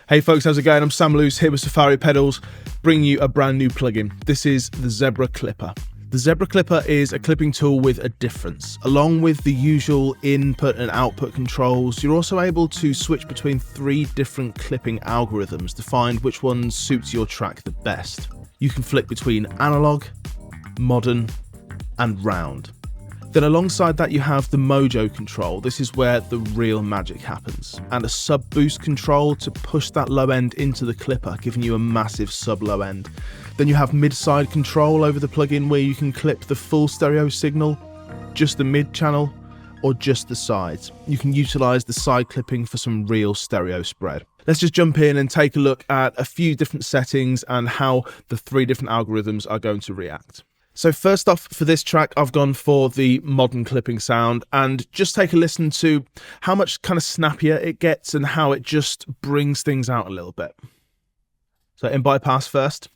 Hey folks, how's it going? I'm Sam Luce here with Safari Pedals, bringing you a brand new plugin. This is the Zebra Clipper. The Zebra Clipper is a clipping tool with a difference. Along with the usual input and output controls, you're also able to switch between 3 different clipping algorithms to find which one suits your track the best. You can flick between analog, modern, and round. Then alongside that you have the Mojo control. This is where the real magic happens. And a sub boost control to push that low end into the clipper, giving you a massive sub low end. Then you have mid-side control over the plugin where you can clip the full stereo signal, just the mid channel, or just the sides. You can utilize the side clipping for some real stereo spread. Let's just jump in and take a look at a few different settings and how the 3 different algorithms are going to react. So first off, for this track, I've gone for the modern clipping sound, and just take a listen to how much kind of snappier it gets and how it just brings things out a little bit. So in bypass first.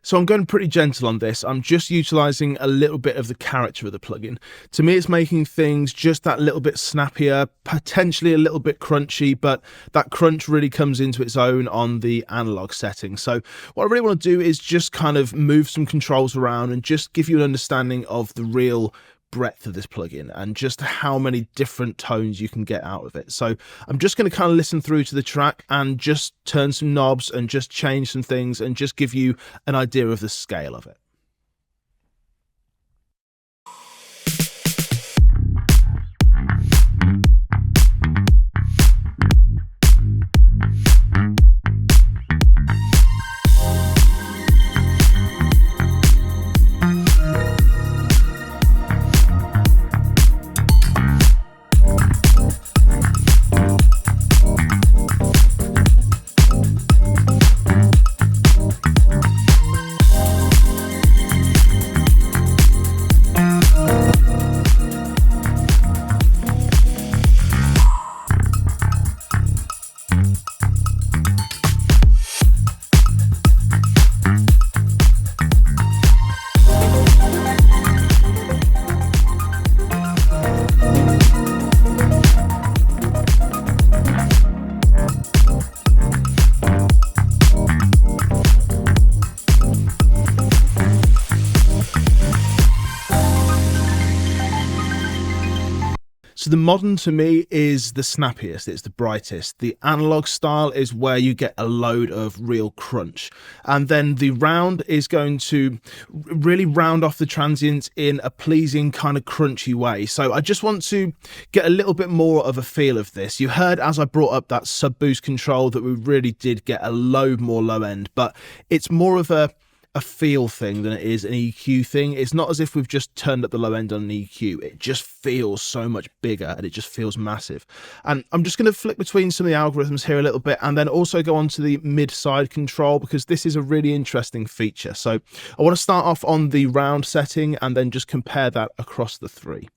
So I'm going pretty gentle on this. I'm just utilizing a little bit of the character of the plugin. To me, it's making things just that little bit snappier, potentially a little bit crunchy, but that crunch really comes into its own on the analog setting. So what I really want to do is just kind of move some controls around and just give you an understanding of the real breadth of this plugin and just how many different tones you can get out of it. So I'm just going to kind of listen through to the track and just turn some knobs and just change some things and just give you an idea of the scale of it. So the modern to me is the snappiest, it's the brightest. The analog style is where you get a load of real crunch. And then the round is going to really round off the transients in a pleasing kind of crunchy way. So I just want to get a little bit more of a feel of this. You heard as I brought up that sub boost control that we really did get a load more low end, but it's more of a feel thing than it is an EQ thing. It's not as if we've just turned up the low end on an EQ. It just feels so much bigger and it just feels massive. And I'm just going to flick between some of the algorithms here a little bit and then also go on to the mid-side control because this is a really interesting feature. So I want to start off on the round setting and then just compare that across the 3.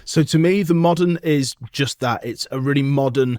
So to me, the modern is just that. It's a really modern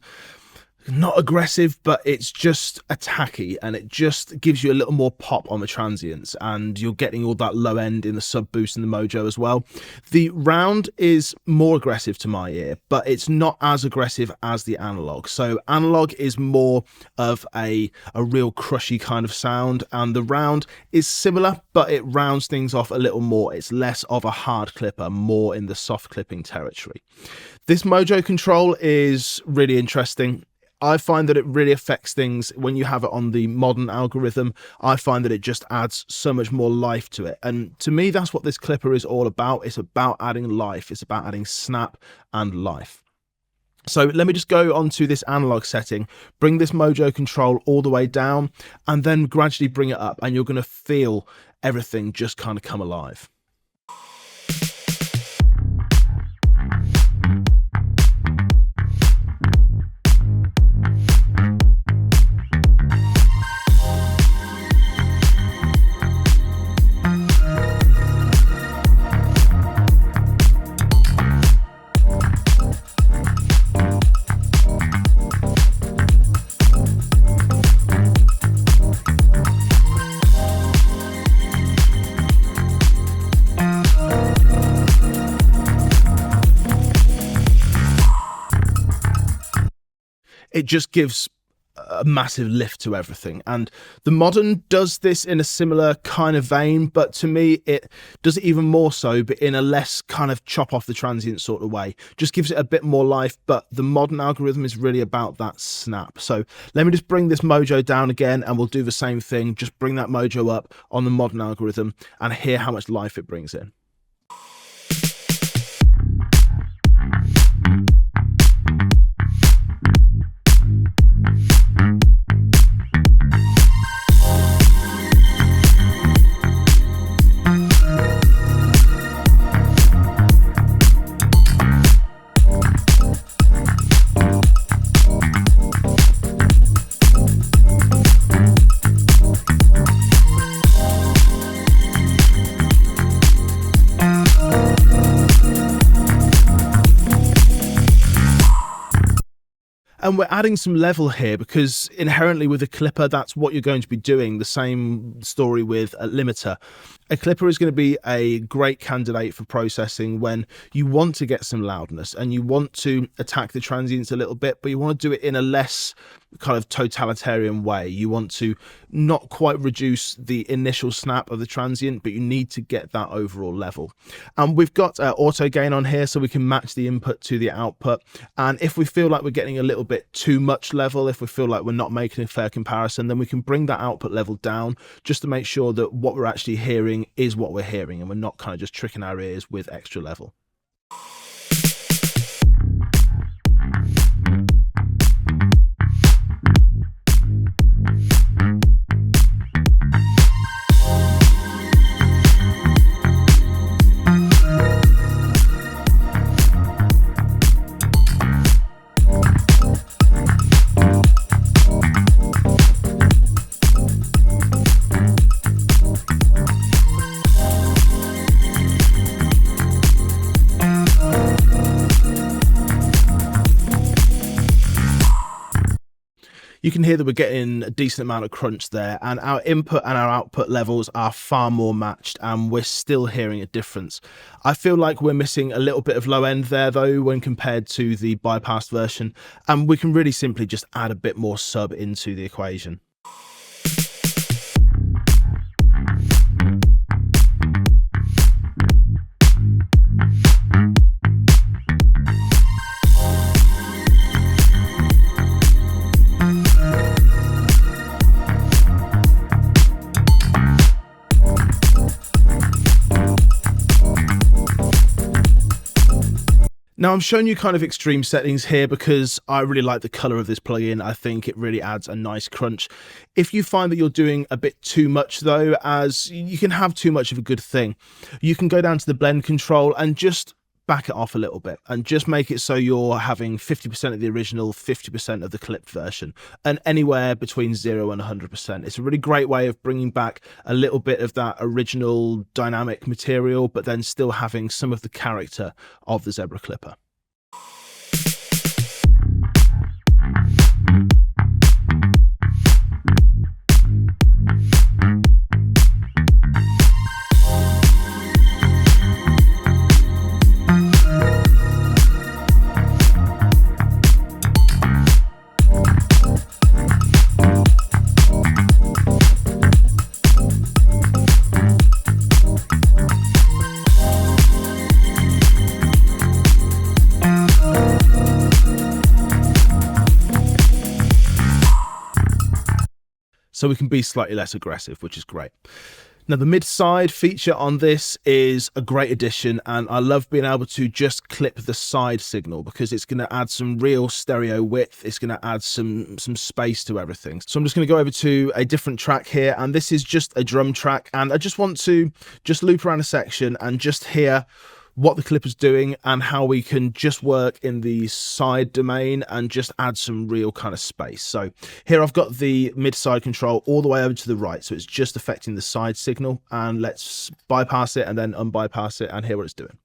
not aggressive, but it's just attacky, and it just gives you a little more pop on the transients, and you're getting all that low end in the sub boost and the Mojo as well. The round is more aggressive to my ear, but it's not as aggressive as the analog. So analog is more of a real crushy kind of sound, and the round is similar, but it rounds things off a little more. It's less of a hard clipper, more in the soft clipping territory. This Mojo control is really interesting. I find that it really affects things when you have it on the modern algorithm. I find that it just adds so much more life to it. And to me, that's what this clipper is all about. It's about adding life. It's about adding snap and life. So let me just go onto this analog setting, bring this Mojo control all the way down, and then gradually bring it up, and you're going to feel everything just kind of come alive. It just gives a massive lift to everything, and the modern does this in a similar kind of vein, but to me it does it even more so, but in a less kind of chop off the transient sort of way. Just gives it a bit more life, but the modern algorithm is really about that snap. So let me just bring this Mojo down again, and we'll do the same thing. Just bring that Mojo up on the modern algorithm and hear how much life it brings in. And we're adding some level here because inherently with a clipper, that's what you're going to be doing. The same story with a limiter. A clipper is going to be a great candidate for processing when you want to get some loudness and you want to attack the transients a little bit, but you want to do it in a less kind of totalitarian way. You want to not quite reduce the initial snap of the transient, but you need to get that overall level. And we've got auto gain on here so we can match the input to the output. And if we feel like we're getting a little bit too much level, if we feel like we're not making a fair comparison, then we can bring that output level down just to make sure that what we're actually hearing is what we're hearing and we're not kind of just tricking our ears with extra level. You can hear that we're getting a decent amount of crunch there, and our input and our output levels are far more matched, and we're still hearing a difference. I feel like we're missing a little bit of low end there though when compared to the bypassed version, and we can really simply just add a bit more sub into the equation. Now I'm showing you kind of extreme settings here because I really like the color of this plugin. I think it really adds a nice crunch. If you find that you're doing a bit too much though, as you can have too much of a good thing, you can go down to the blend control and just back it off a little bit and just make it so you're having 50% of the original, 50% of the clipped version, and anywhere between 0 and 100%. It's a really great way of bringing back a little bit of that original dynamic material, but then still having some of the character of the Zebra Clipper. So we can be slightly less aggressive, which is great. Now, the mid-side feature on this is a great addition, and I love being able to just clip the side signal because it's going to add some real stereo width. It's going to add some space to everything. So I'm just going to go over to a different track here, and this is just a drum track, and I just want to just loop around a section and just hear what the clipper's doing and how we can just work in the side domain and just add some real kind of space. So here I've got the mid-side control all the way over to the right, so it's just affecting the side signal, and let's bypass it and then unbypass it and hear what it's doing.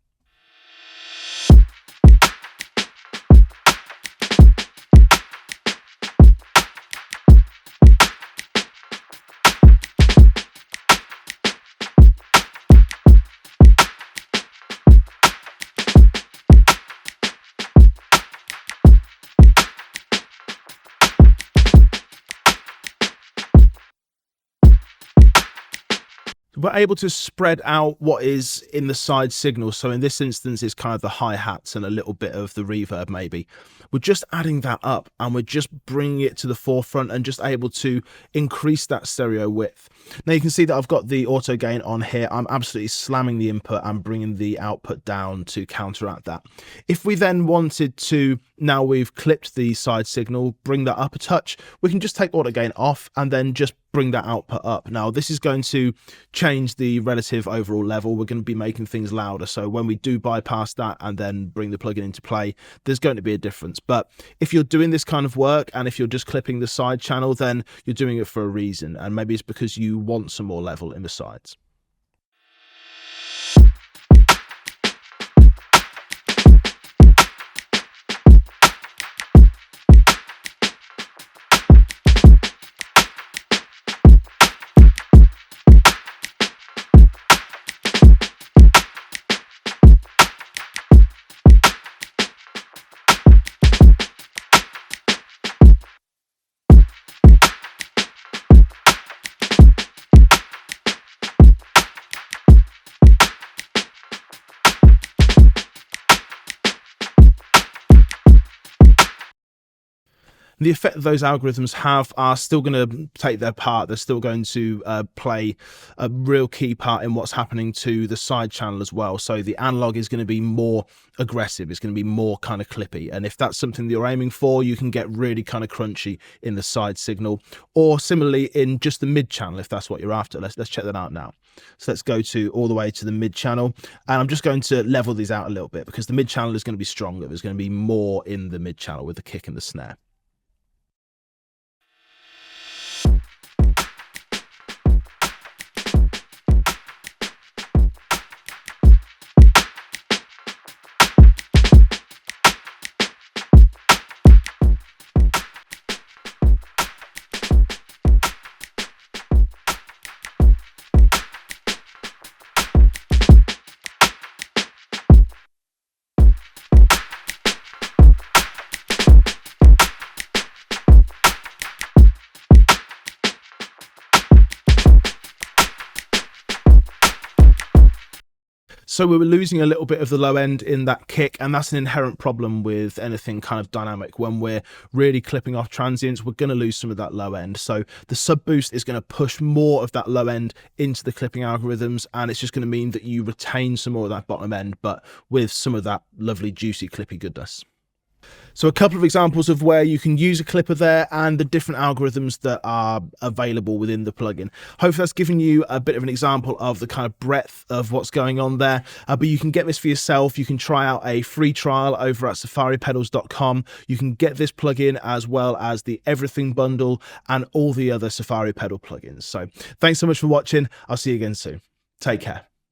We're able to spread out what is in the side signal. So in this instance, it's kind of the hi-hats and a little bit of the reverb maybe. We're just adding that up and we're just bringing it to the forefront and just able to increase that stereo width. Now you can see that I've got the auto gain on here. I'm absolutely slamming the input and bringing the output down to counteract that. If we then wanted to, now we've clipped the side signal, bring that up a touch, we can just take auto gain off and then just bring that output up. Now this is going to change the relative overall level. We're going to be making things louder, so when we do bypass that and then bring the plugin into play, there's going to be a difference. But if you're doing this kind of work and if you're just clipping the side channel, then you're doing it for a reason, and maybe it's because you want some more level in the sides. The effect that those algorithms have are still going to take their part. They're still going to play a real key part in what's happening to the side channel as well. So the analog is going to be more aggressive. It's going to be more kind of clippy. And if that's something that you're aiming for, you can get really kind of crunchy in the side signal, or similarly in just the mid channel, if that's what you're after. Let's check that out now. So let's go to all the way to the mid channel, and I'm just going to level these out a little bit because the mid channel is going to be stronger. There's going to be more in the mid channel with the kick and the snare. So we were losing a little bit of the low end in that kick, and that's an inherent problem with anything kind of dynamic. When we're really clipping off transients, we're going to lose some of that low end. So the sub boost is going to push more of that low end into the clipping algorithms, and it's just going to mean that you retain some more of that bottom end, but with some of that lovely juicy clippy goodness. So a couple of examples of where you can use a clipper there and the different algorithms that are available within the plugin. Hopefully that's given you a bit of an example of the kind of breadth of what's going on there, but you can get this for yourself. You can try out a free trial over at safaripedals.com. You can get this plugin as well as the Everything bundle and all the other Safari Pedal plugins. So thanks so much for watching. I'll see you again soon. Take care.